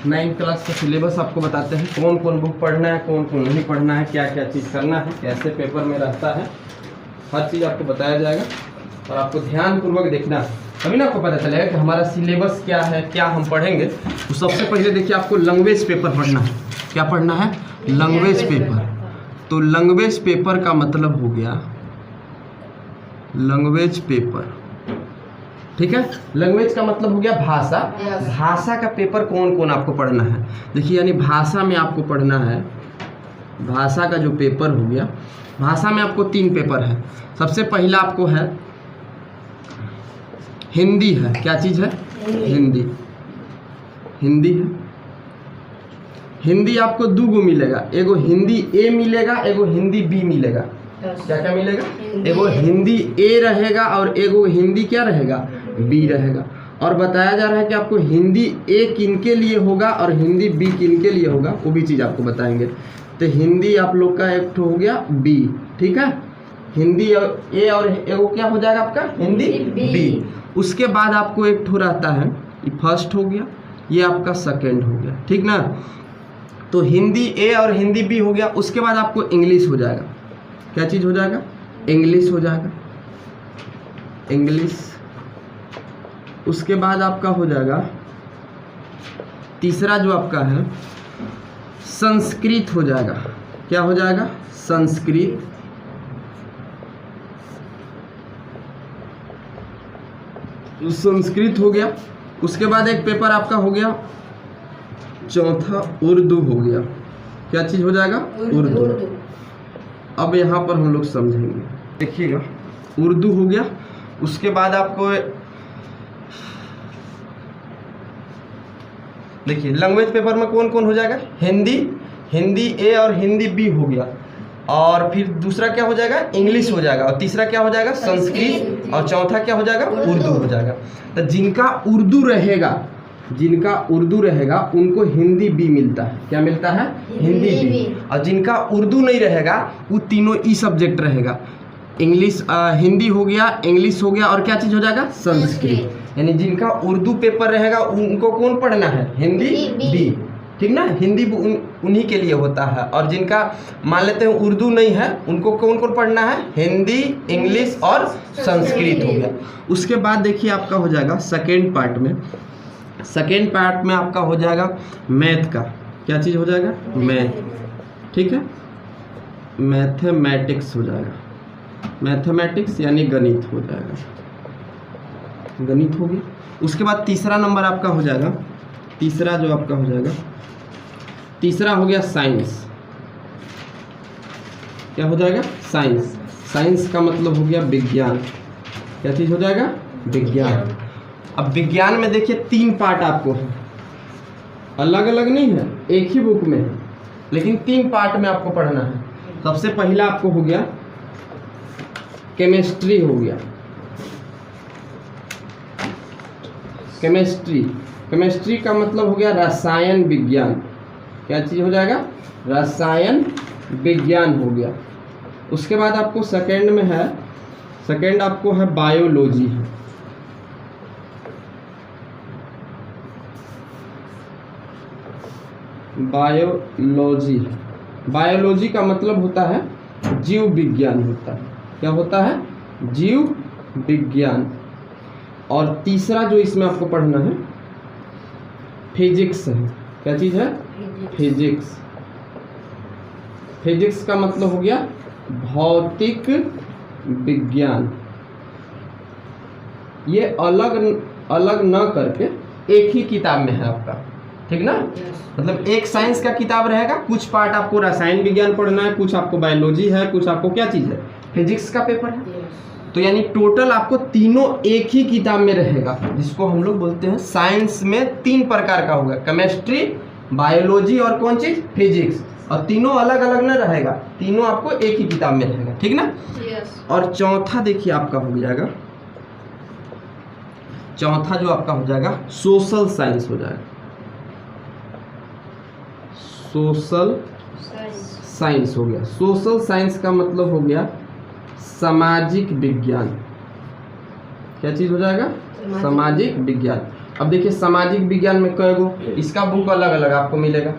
9th class का syllabus आपको बताते हैं, कौन कौन बुक पढ़ना है, कौन कौन नहीं पढ़ना है, क्या क्या चीज़ करना है, कैसे पेपर में रहता है, हर चीज़ आपको बताया जाएगा और आपको ध्यानपूर्वक देखना है, तभी ना आपको पता चलेगा कि हमारा सिलेबस क्या है, क्या हम पढ़ेंगे। तो सबसे पहले देखिए आपको लैंग्वेज पेपर पढ़ना है। क्या पढ़ना है? Language paper. तो लैंग्वेज पेपर का मतलब हो गया लैंग्वेज पेपर, ठीक है। लैंग्वेज का मतलब हो गया भाषा। भाषा का पेपर कौन कौन आपको पढ़ना है? देखिए यानी भाषा में आपको पढ़ना है, भाषा का जो पेपर हो गया, भाषा में आपको 3 पेपर है। सबसे पहला आपको है हिंदी है। क्या चीज़ है? हिंदी। हिंदी है। हिंदी आपको 2 गो मिलेगा, एगो हिंदी ए मिलेगा, एगो हिंदी बी मिलेगा। क्या क्या मिलेगा? एगो हिंदी ए रहेगा और एगो हिंदी क्या रहेगा? बी रहेगा। और बताया जा रहा है कि आपको हिंदी ए किन के लिए होगा और हिंदी बी किन के लिए होगा, वो भी चीज़ आपको बताएंगे। तो हिंदी आप लोग का एक हो गया बी, ठीक है। हिंदी ए और एगो क्या हो जाएगा आपका? हिंदी बी। उसके बाद आपको एक ठो रहता है, ये फर्स्ट हो गया, ये आपका सेकेंड हो गया, ठीक ना। तो हिंदी ए और हिंदी बी हो गया। उसके बाद आपको इंग्लिश हो जाएगा। क्या चीज़ हो जाएगा? इंग्लिश हो जाएगा, इंग्लिश। उसके बाद आपका हो जाएगा तीसरा जो आपका है संस्कृत हो जाएगा। क्या हो जाएगा? संस्कृत। संस्कृत हो गया। उसके बाद एक पेपर आपका हो गया चौथा उर्दू हो गया। क्या चीज़ हो जाएगा? उर्दू। अब यहाँ पर हम लोग समझेंगे, देखिएगा उर्दू हो गया। उसके बाद आपको देखिए लैंग्वेज पेपर में कौन कौन हो जाएगा? हिंदी, हिंदी ए और हिंदी बी हो गया। और फिर दूसरा क्या हो जाएगा? इंग्लिश हो जाएगा। और तीसरा क्या हो जाएगा? संस्कृत। और चौथा क्या हो जाएगा? उर्दू हो जाएगा। तो जिनका उर्दू रहेगा, जिनका उर्दू रहेगा उनको हिंदी बी मिलता है। क्या मिलता है? हिंदी बी। और जिनका उर्दू नहीं रहेगा वो तीनों ई सब्जेक्ट रहेगा। इंग्लिश, हिंदी हो गया, इंग्लिश हो गया और क्या चीज़ हो जाएगा? संस्कृत। यानी जिनका उर्दू पेपर रहेगा उनको कौन पढ़ना है? हिंदी बी, ठीक ना। हिंदी उन्हीं के लिए होता है। और जिनका मान लेते हैं उर्दू नहीं है उनको कौन कौन पढ़ना है? हिंदी, इंग्लिश और संस्कृत हो गया। उसके बाद देखिए आपका हो जाएगा सेकेंड पार्ट में, सेकेंड पार्ट में आपका हो जाएगा मैथ का। क्या चीज़ हो जाएगा? मैथ, ठीक है। मैथमेटिक्स हो जाएगा, मैथमेटिक्स यानी गणित हो जाएगा, गणित हो गया। उसके बाद तीसरा नंबर आपका हो जाएगा, तीसरा जो आपका हो जाएगा, तीसरा हो गया साइंस। क्या हो जाएगा? साइंस। साइंस का मतलब हो गया विज्ञान। क्या चीज़ हो जाएगा? विज्ञान। अब विज्ञान में देखिए 3 पार्ट आपको है, अलग अलग नहीं है, एक ही बुक में है, लेकिन 3 पार्ट में आपको पढ़ना है। सबसे पहला आपको हो गया केमिस्ट्री हो गया, केमिस्ट्री। केमिस्ट्री का मतलब हो गया रसायन विज्ञान। क्या चीज़ हो जाएगा? रसायन विज्ञान हो गया। उसके बाद आपको सेकेंड में है, सेकेंड आपको है बायोलॉजी है। बायोलॉजी, बायोलॉजी का मतलब होता है जीव विज्ञान होता है। क्या होता है? जीव विज्ञान। और तीसरा जो इसमें आपको पढ़ना है फिजिक्स है। क्या चीज़ है? फिजिक्स। फिजिक्स का मतलब हो गया भौतिक विज्ञान। ये अलग अलग न करके एक ही किताब में है आपका, ठीक ना। मतलब एक साइंस का किताब रहेगा, कुछ पार्ट आपको रसायन विज्ञान पढ़ना है, कुछ आपको बायोलॉजी है, कुछ आपको क्या चीज़ है? फिजिक्स का पेपर है। तो यानी टोटल आपको तीनों एक ही किताब में रहेगा, जिसको हम लोग बोलते हैं साइंस में 3 प्रकार का होगा, केमिस्ट्री, बायोलॉजी और कौन चीज़? फिजिक्स। और तीनों अलग अलग न रहेगा, तीनों आपको एक ही किताब में रहेगा, ठीक ना। और चौथा देखिए आपका हो जाएगा, चौथा जो आपका हो जाएगा सोशल साइंस हो जाएगा। सोशल साइंस हो गया। सोशल साइंस का मतलब हो गया सामाजिक विज्ञान। क्या चीज़ हो जाएगा? सामाजिक विज्ञान। अब देखिए सामाजिक विज्ञान में कई गो, इसका बुक अलग अलग आपको मिलेगा।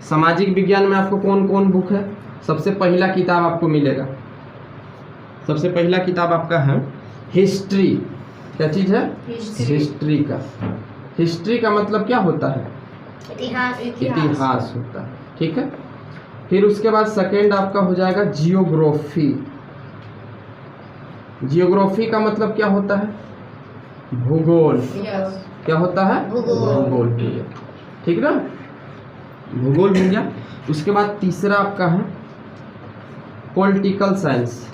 सामाजिक विज्ञान में आपको कौन कौन बुक है? सबसे पहला किताब आपको मिलेगा, सबसे पहला किताब आपका है हिस्ट्री। क्या चीज़ है? हिस्ट्री का। हिस्ट्री का मतलब क्या होता है? इतिहास होता है, ठीक है। फिर उसके बाद सेकेंड आपका हो जाएगा जियोग्राफी। जियोग्राफी का मतलब क्या होता है? भूगोल। क्या होता है? भूगोल, ठीक ना, भूगोल हो गया। उसके बाद तीसरा आपका है पॉलिटिकल साइंस,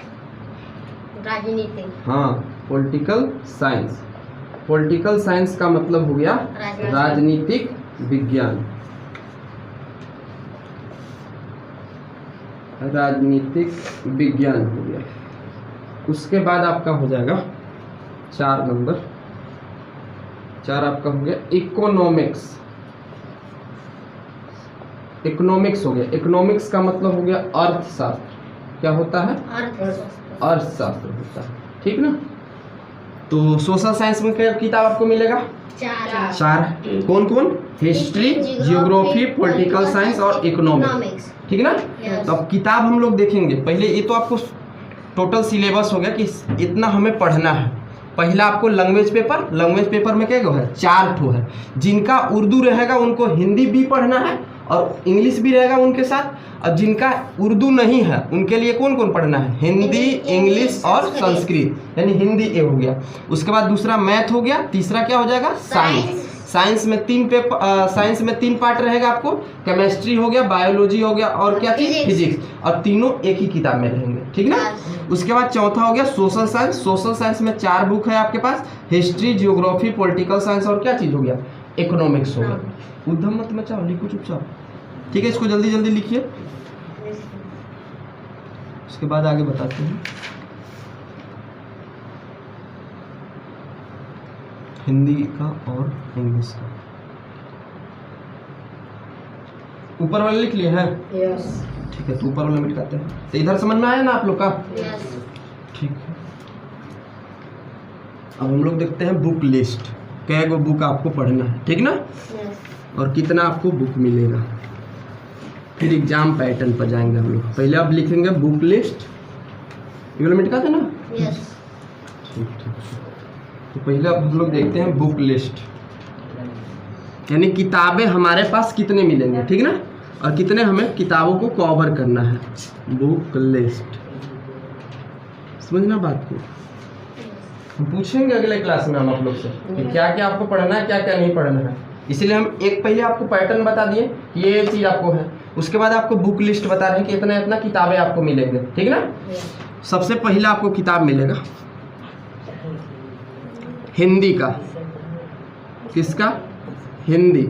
राजनीति। हाँ, पॉलिटिकल साइंस। पॉलिटिकल साइंस का मतलब हो गया राजनीतिक विज्ञान। राजनीतिक विज्ञान हो गया। उसके बाद आपका हो जाएगा 4 नंबर, 4 आपका हो गया इकोनॉमिक्स। इकोनॉमिक्स हो गया। इकोनॉमिक्स का मतलब हो गया अर्थशास्त्र। क्या होता है? अर्थशास्त्र होता है, ठीक ना। तो सोशल साइंस में क्या किताब आपको मिलेगा? 4। कौन कौन? हिस्ट्री, जियोग्राफी, पॉलिटिकल साइंस और इकोनॉमिक्स, ठीक ना। तो अब किताब हम लोग देखेंगे। पहले ये तो आपको टोटल सिलेबस हो गया कि इतना हमें पढ़ना है। पहला आपको लैंग्वेज पेपर, लैंग्वेज पेपर में क्या है? 4 ठो है। जिनका उर्दू रहेगा उनको हिंदी भी पढ़ना है और इंग्लिश भी रहेगा उनके साथ। और जिनका उर्दू नहीं है उनके लिए कौन कौन पढ़ना है? हिंदी, इंग्लिश और संस्कृत, यानी हिंदी ए हो गया। उसके बाद दूसरा मैथ हो गया। तीसरा क्या हो जाएगा? साइंस। साइंस में 3 पेपर, साइंस में 3 पार्ट रहेगा आपको। केमिस्ट्री हो गया, बायोलॉजी हो गया और क्या चीज? फिजिक्स। और तीनों एक ही किताब में रहेंगे, ठीक ना। उसके बाद चौथा हो गया सोशल साइंस। सोशल साइंस में 4 बुक है आपके पास, हिस्ट्री, जियोग्राफी, पॉलिटिकल साइंस और क्या चीज हो गया? इकोनॉमिक्स हो गया। उद्धम मत मचाओ, लिखो चुपचाप, ठीक है। इसको जल्दी जल्दी लिखिए, उसके बाद आगे बताते हैं। हिंदी का और इंग्लिश का ऊपर वाले लिख लिए हैं? यस। ठीक है, तो ऊपर वाले मिटाते हैं। तो इधर समझ में आया ना आप लोग का? यस। ठीक है। अब हम लोग देखते हैं बुक लिस्ट। क्या वो बुक आपको पढ़ना है, ठीक ना, और कितना आपको बुक मिलेगा। फिर एग्जाम पैटर्न पर जाएंगे हम लोग। पहले आप लिखेंगे बुक लिस्ट, ये वाला मिटा देना। यस। ठीक ठीक। तो पहले अब हम लोग देखते हैं बुक लिस्ट, यानी किताबें हमारे पास कितने मिलेंगे, ठीक ना, और कितने हमें किताबों को कवर करना है। बुक लिस्ट, समझना बात को। हम पूछेंगे अगले क्लास में हम आप लोग से कि क्या क्या आपको पढ़ना है, क्या क्या नहीं पढ़ना है। इसीलिए हम एक पहले आपको पैटर्न बता दिए कि ये चीज़ आपको है। उसके बाद आपको बुक लिस्ट बता रहे हैं कि इतना इतना किताबें आपको मिलेंगे, ठीक ना। सबसे पहले आपको किताब मिलेगा हिंदी का। किसका? हिंदी।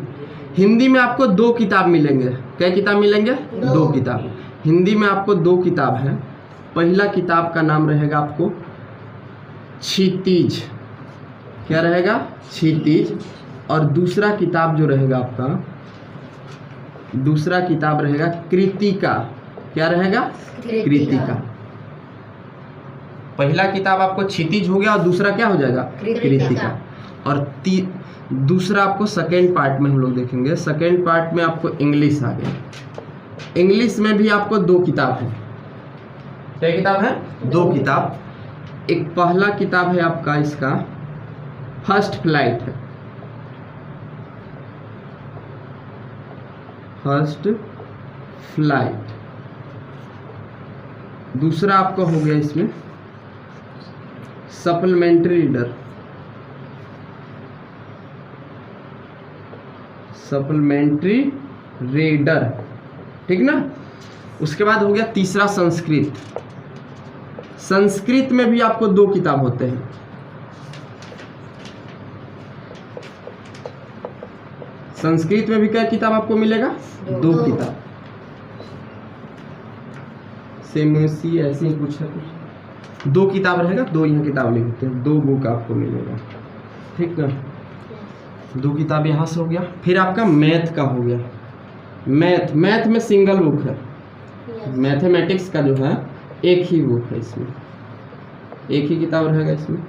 हिंदी में आपको 2 किताब मिलेंगे। क्या किताब मिलेंगे? 2 किताब। हिंदी में आपको 2 किताब है। पहला किताब का नाम रहेगा आपको क्षितिज। क्या रहेगा? क्षितिज। और दूसरा किताब जो रहेगा आपका, दूसरा किताब रहेगा कृतिका। क्या रहेगा? कृतिका। पहला किताब आपको क्षितिज हो गया और दूसरा क्या हो जाएगा? कृतिका। और दूसरा आपको सेकेंड पार्ट में हम लोग देखेंगे। सेकेंड पार्ट में आपको इंग्लिश आ गया। इंग्लिश में भी आपको 2 किताब है। क्या किताब है? 2 किताब। एक पहला किताब है आपका इसका फर्स्ट फ्लाइट है। First flight. दूसरा आपका हो गया इसमें सप्लीमेंट्री रीडर। सप्लीमेंट्री रीडर, ठीक ना। उसके बाद हो गया तीसरा संस्कृत। संस्कृत में भी आपको 2 किताब होते हैं। संस्कृत में भी क्या किताब आपको मिलेगा? 2 किताब। सेम ऐसी ही कुछ है, 2 किताब रहेगा। 2 यहाँ किताब लिखते हैं, 2 बुक आपको मिलेगा, ठीक ना। 2 किताब यहाँ से हो गया। फिर आपका मैथ का हो गया। मैथ में सिंगल बुक है। मैथमेटिक्स का जो है एक ही बुक है, इसमें एक ही किताब रहेगा इसमें।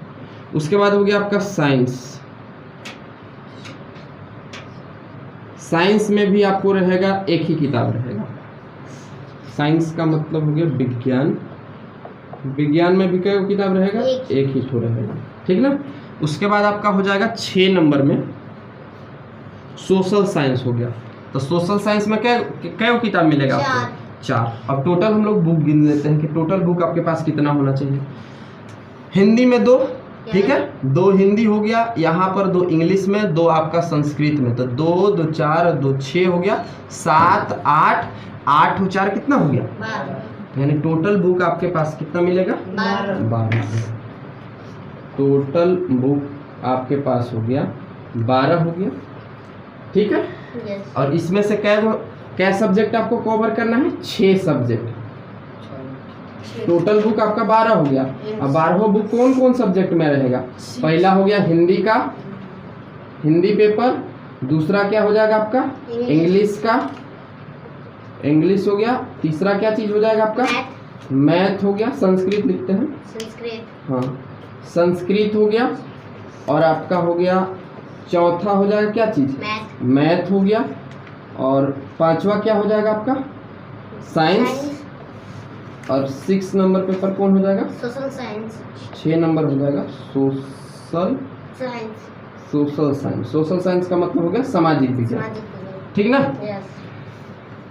उसके बाद हो गया आपका साइंस। साइंस में भी आपको रहेगा एक ही किताब रहेगा। साइंस का मतलब हो गया विज्ञान, विज्ञान में भी क्या किताब रहेगा, एक ही ठो रहेगा, ठीक ना। उसके बाद आपका हो जाएगा 6 नंबर में सोशल साइंस हो गया। तो सोशल साइंस में क्या किताब मिलेगा आपको, 4। अब टोटल हम लोग बुक गिन लेते हैं कि टोटल बुक आपके पास कितना होना चाहिए। हिंदी में 2, ठीक है, 2 हिंदी हो गया, यहाँ पर 2 इंग्लिश में, 2 आपका संस्कृत में, तो 2 2 4 2 6 हो गया, 7 8 8 और 4 कितना हो गया, 12। यानी टोटल बुक आपके पास कितना मिलेगा, 12। टोटल बुक आपके पास हो गया 12 हो गया, ठीक है। यस। और इसमें से क्या सब्जेक्ट आपको कवर करना है, 6 सब्जेक्ट। टोटल बुक आपका 12 हो गया। अब 12वां बुक कौन कौन सब्जेक्ट में रहेगा, पहला हो गया हिंदी का, हिंदी पेपर। दूसरा क्या हो जाएगा आपका, इंग्लिश का, इंग्लिश हो गया। तीसरा क्या चीज हो जाएगा आपका, मैथ हो गया। संस्कृत लिखते हैं, संस्कृत। हाँ, संस्कृत हो गया। और आपका हो गया चौथा हो जाएगा क्या चीज, मैथ। मैथ हो गया। और 5वां क्या हो जाएगा आपका, साइंस। और 6 नंबर पेपर कौन हो जाएगा, सोशल साइंस। 6 नंबर हो जाएगा social science. Social science. Social science का मतलब हो गया सामाजिक विज्ञान, सामाजिक विज्ञान। ठीक ना। यस।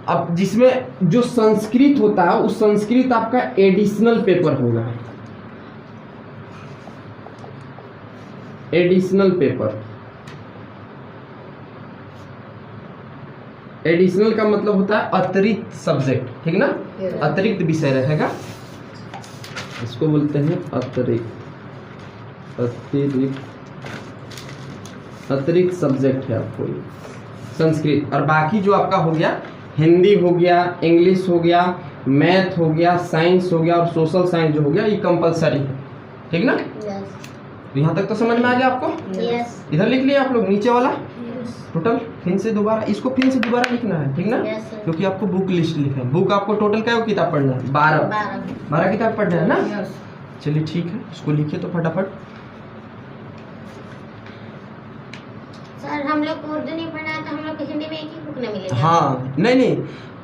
अब जिसमें जो संस्कृत होता है उस संस्कृत आपका एडिशनल पेपर होगा, एडिशनल पेपर। एडिशनल का मतलब होता है अतिरिक्त सब्जेक्ट, ठीक ना, अतिरिक्त विषय रहेगा, इसको बोलते हैं अतिरिक्त, अतिरिक्त सब्जेक्ट है आपको ये संस्कृत। और बाकी जो आपका हो गया हिंदी हो गया, इंग्लिश हो गया, मैथ हो गया, साइंस हो गया और सोशल साइंस जो हो गया ये कंपलसरी है, ठीक ना। यस। यहाँ तक तो समझ में आ गया आपको। यस। इधर लिख लिया आप लोग नीचे वाला टोटल, फिर से दोबारा इसको फिर से दोबारा लिखना है, ठीक ना, Yes, sir. क्योंकि आपको बुक लिस्ट लिखना है। बुक आपको टोटल क्या किताब पढ़ना है, 12 किताब पढ़ना है ना। चलिए ठीक है, इसको लिखिए तो फटाफट। सर हम लोग को उर्दू नहीं पढ़ना है तो हम लोग को हिंदी में एक ही बुक ना मिलेगा। हाँ, नहीं,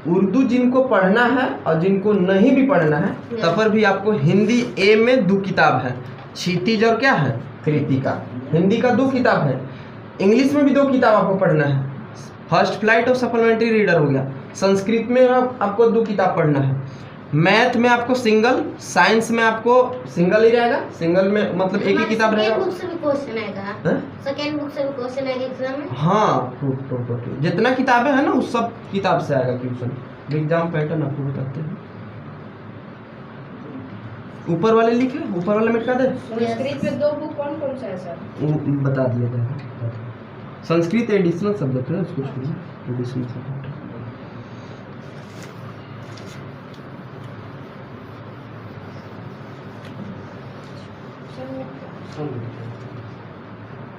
उर्दू जिनको पढ़ना है और जिनको नहीं भी पढ़ना है तब पर भी आपको हिंदी ए में 2 किताब है, क्षितिज और क्या है, कृतिका। हिंदी का 2 किताब है, इंग्लिश में भी 2 किताब आपको पढ़ना है, फर्स्ट फ्लाइट और सप्लीमेंट्री रीडर हो गया। संस्कृत में आपको 2 किताब पढ़ना है, मैथ में आपको सिंगल, साइंस में आपको सिंगल ही रहेगा, सिंगल में मतलब एक ही किताब रहेगा। सेकंड बुक से भी क्वेश्चन आएगा, सेकंड बुक से भी क्वेश्चन आएगा एग्जाम में। हाँ, टोटल जितना किताबें हैं ना उस सब किताब से आएगा क्वेश्चन। एग्जाम पैटर्न आपको बताते हैं, ऊपर वाले लिखे, ऊपर वाले में क्या दे, संस्कृत में 2 बुक कौन कौन सा है सर, वो बता दिया जाएगा। संस्कृत एडिशनल सब्जेक्ट है, उसको छोड़िए, एडिशनल सब्जेक्ट है।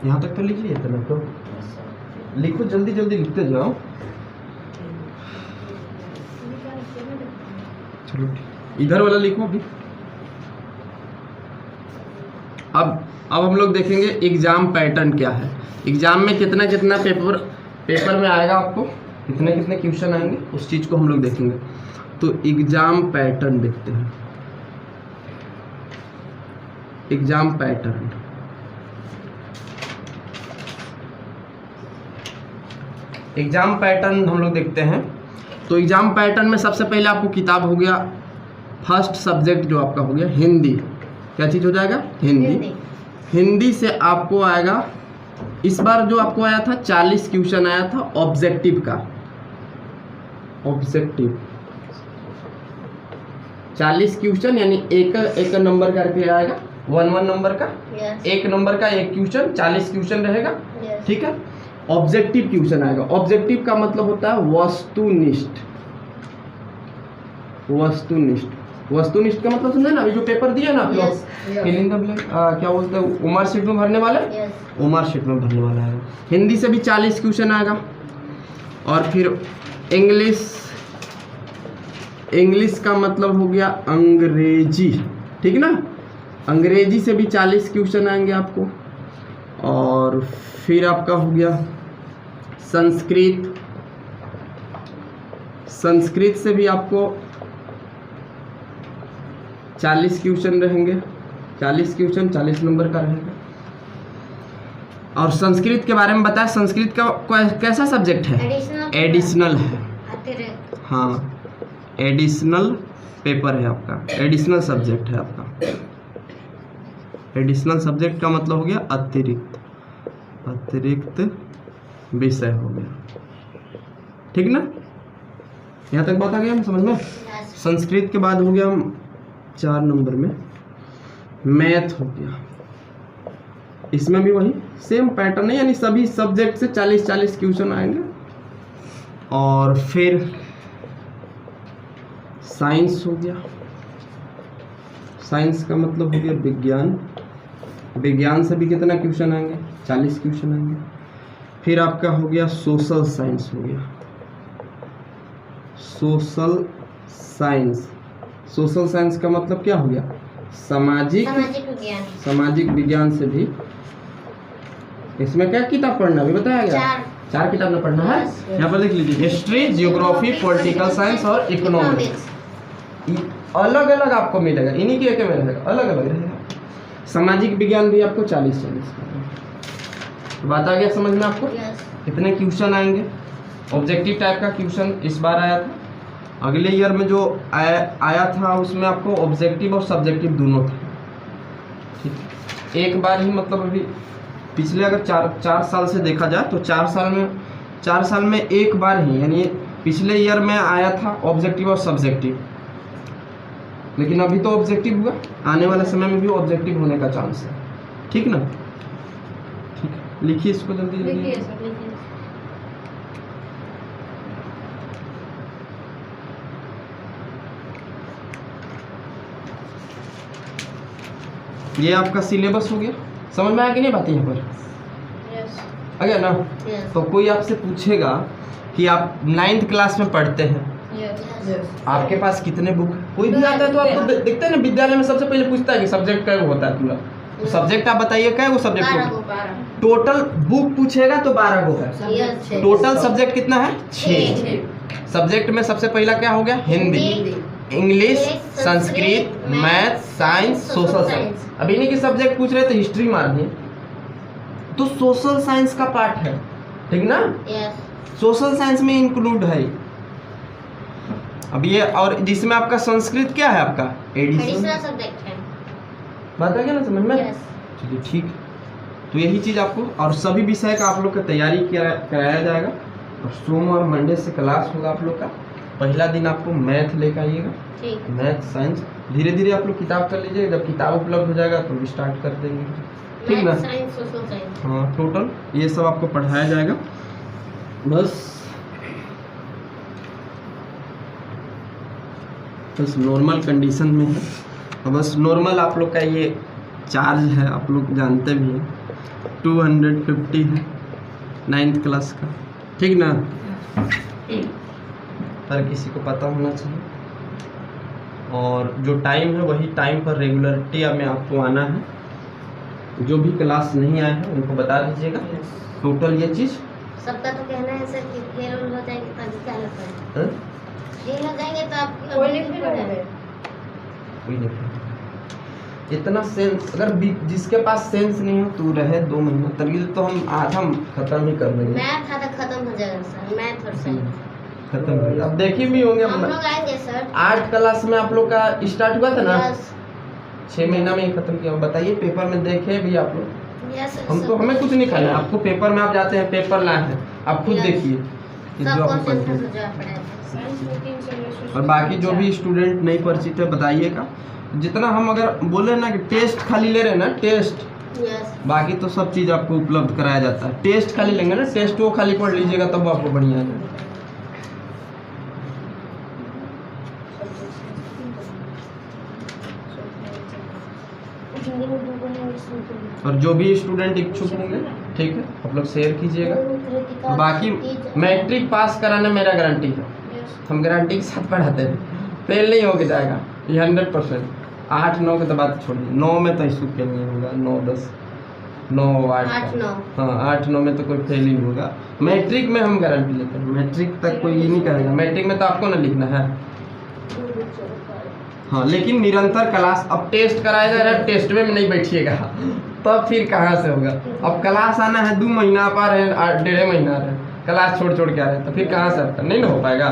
यहाँ तक तो लिख लिया था ना, तो लिखो, जल्दी जल्दी लिखते जाओ। चलो ठीक, इधर वाला लिखो अभी। अब हम लोग देखेंगे एग्जाम पैटर्न क्या है, एग्जाम में कितना कितना पेपर में आएगा, आपको कितने कितने क्वेश्चन आएंगे, उस चीज़ को हम लोग देखेंगे। तो एग्जाम पैटर्न देखते हैं, एग्जाम पैटर्न। एग्जाम पैटर्न हम लोग देखते हैं। तो एग्जाम पैटर्न में सबसे पहले आपको किताब हो गया, फर्स्ट सब्जेक्ट जो आपका हो गया हिंदी। क्या चीज़ हो जाएगा, हिंदी। हिंदी से आपको आएगा, इस बार जो आपको आया था 40 क्वेश्चन आया था ऑब्जेक्टिव का, ऑब्जेक्टिव 40 क्वेश्चन, यानी एक नंबर करके आएगा, 1 नंबर का, एक नंबर का एक क्वेश्चन, 40 क्वेश्चन रहेगा, ठीक है। ऑब्जेक्टिव क्वेश्चन आएगा, ऑब्जेक्टिव का मतलब होता है वस्तुनिष्ठ, वस्तुनिष्ठ। वस्तुनिष्ठ का मतलब समझे ना, अभी जो पेपर दिया ना आप लोग, फिलिंग द ब्लैंक, क्या बोलते हैं, उमर शीट में भरने वाले, उमर शीट में भरने वाला है। हिंदी से भी 40 क्वेश्चन आएगा। और फिर इंग्लिश का मतलब हो गया अंग्रेजी, ठीक ना, अंग्रेजी से भी 40 क्वेश्चन आएंगे आपको। और फिर आपका हो गया संस्कृत, संस्कृत से भी आपको 40 क्वेश्चन रहेंगे, 40 क्वेश्चन 40 नंबर का रहेगा। और संस्कृत के बारे में बताया, संस्कृत का कैसा सब्जेक्ट है? एडिशनल है। अतिरिक्त। हाँ, एडिशनल पेपर है आपका, एडिशनल सब्जेक्ट है आपका। एडिशनल सब्जेक्ट का मतलब हो गया अतिरिक्त, अतिरिक्त विषय हो गया, ठीक ना? यहाँ तक बात आ गया समझ में? संस्कृत के बाद हो गया 4 नंबर में मैथ हो गया। इसमें भी वही सेम पैटर्न है, यानी सभी सब्जेक्ट से 40-40 क्वेश्चन आएंगे। और फिर साइंस हो गया। साइंस का मतलब हो गया विज्ञान। विज्ञान से भी कितना क्वेश्चन आएंगे? 40 क्वेश्चन आएंगे। फिर आपका हो गया सोशल साइंस हो गया, सोशल साइंस। सोशल साइंस का मतलब क्या हो गया? सामाजिक विज्ञान। सामाजिक विज्ञान से भी इसमें क्या किताब पढ़ना भी बताया गया? 4 किताब में पढ़ना है। यहाँ पर देख लीजिए, हिस्ट्री, जियोग्राफी, पॉलिटिकल साइंस और इकोनॉमिक्स। अलग अलग आपको मिलेगा, इन्हीं के एक में रहेगा, अलग अलग रहेगा। सामाजिक विज्ञान भी आपको 40-40 का। बात आ गया समझ में आपको? कितने क्वेश्चन आएंगे? ऑब्जेक्टिव टाइप का क्वेश्चन इस बार आया था। अगले ईयर में जो आया था उसमें आपको ऑब्जेक्टिव और सब्जेक्टिव दोनों थे, ठीक। एक बार ही मतलब अभी पिछले अगर 4 साल से देखा जाए तो 4 साल में एक बार ही, यानी पिछले ईयर में आया था ऑब्जेक्टिव और सब्जेक्टिव, लेकिन अभी तो ऑब्जेक्टिव हुआ, आने वाले समय में भी ऑब्जेक्टिव होने का चांस है, ठीक ना? ठीक है, लिखिए इसको जल्दी जल्दी। ये आपका सिलेबस हो गया। समझ में आया कि नहीं बात यहाँ पर? आ गया ना? तो कोई आपसे पूछेगा कि आप 9th क्लास में पढ़ते हैं, आपके पास कितने बुक? कोई भी आता है तो आपको देखते हैं ना, विद्यालय में सबसे पहले पूछता है कि सब्जेक्ट क्या होता है पूरा। तो सब्जेक्ट आप बताइए क्या वो सब्जेक्ट? टोटल बुक पूछेगा तो 12 गो है। टोटल सब्जेक्ट कितना है? 6। सब्जेक्ट में सबसे पहला क्या हो गया? Hindi, English, Sanskrit, math, science, social science. अब इन्हीं के सब्जेक्ट पूछ रहे तो हिस्ट्री मार दिए, तो सोशल साइंस का पार्ट है, ठीक ना? सोशल साइंस में इंक्लूड है। अब ये, और जिसमें आपका संस्कृत क्या है? आपका एडिशनल सब्जेक्ट है। बात आ गया ना समझ में? चलिए ठीक। तो यही चीज़ आपको, और सभी विषय का आप लोग का तैयारी कराया जाएगा। और सोम और मंडे से क्लास होगा आप लोग का। पहला दिन आपको मैथ लेकर आइएगा, मैथ साइंस। धीरे धीरे आप लोग किताब कर लीजिए, जब किताब उपलब्ध हो जाएगा तो स्टार्ट कर देंगे, ठीक ना? हाँ, टोटल ये सब आपको पढ़ाया जाएगा। बस नॉर्मल कंडीशन में है, और बस नॉर्मल आप लोग का ये चार्ज है, आप लोग जानते भी हैं, 250 है 9th क्लास का, ठीक ना? हर किसी को पता होना चाहिए। और जो टाइम है वही टाइम पर रेगुलरिटी में आपको आना है। जो भी क्लास नहीं आए हैं उनको बता दीजिएगा टोटल ये चीज़। सबका तो कहना है सर कि फेल हो जाएंगे तो क्या लगता है? फेल हो जाएंगे तो आप कोई नहीं पढ़ेगा, कोई नहीं। इतना सेंस, अगर जिसके पास सेंस नहीं हो तो रहे 2 महीना तरील तो हम आधा खत्म ही कर देंगे। मैथ आधा खत्म हो जाएगा सर, मैथ और साइंस खत्म हो जाएगा। अब देखिए भी होंगे, हम लोग आएंगे सर। 8 क्लास में आप लोग का स्टार्ट हुआ था ना, 6 महीना में ही खत्म किया। बताइए पेपर में देखे भी आप लोग? हमको, हमें कुछ नहीं करना है। आपको पेपर में आप जाते हैं, पेपर लाए हैं, आप खुद देखिए कि जो आपको और बाकी जो भी स्टूडेंट नहीं परिचित है बताइएगा। जितना हम अगर बोले ना कि टेस्ट खाली ले रहे हैं ना, टेस्ट, बाकी तो सब चीज़ आपको उपलब्ध कराया जाता है। टेस्ट खाली लेंगे ना, टेस्ट वो खाली पढ़ लीजिएगा तब आपको बढ़िया है। और जो भी स्टूडेंट इच्छुक होंगे, ठीक है, आप लोग शेयर कीजिएगा। बाकी मैट्रिक पास कराना मेरा गारंटी है, हम गारंटी के साथ पढ़ाते हैं। फेल नहीं होके जाएगा ये 100%। 8-9 के तो बात छोड़िए, 9 में तो इशू फेल नहीं होगा, 9-10 9 8 8 9 हाँ 8 9 में तो कोई फेल ही होगा। मैट्रिक में हम गारंटी लेते हैं, मैट्रिक तक कोई ये नहीं करेगा। मैट्रिक में तो आपको ना लिखना है हाँ, लेकिन निरंतर क्लास। अब टेस्ट कराया जा रहा है, टेस्ट में नहीं बैठिएगा तब फिर कहाँ से होगा। अब क्लास आना है 2 महीना आप आ रहे हैं, 1.5 महीना आ रहे हैं, क्लास छोड़ छोड़ के आ रहे हैं, तो फिर कहाँ से आपका नहीं ना हो पाएगा।